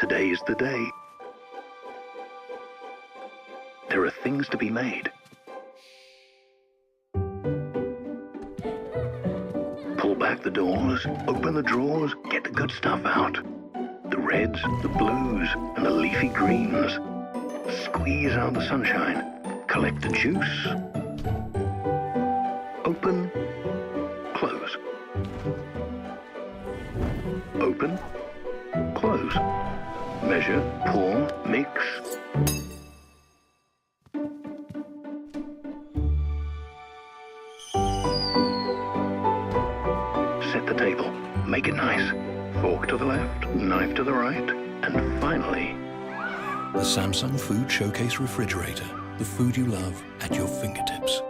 Today's the day. There are things to be made. Pull back the doors, open the drawers, get the good stuff out. The reds, the blues, and the leafy greens. Squeeze out the sunshine. Collect the juice. Open, close. Open, close. Measure, pour, mix. Set the table. Make it nice. Fork to the left, knife to the right, and finally... The Samsung Food Showcase Refrigerator. The food you love at your fingertips.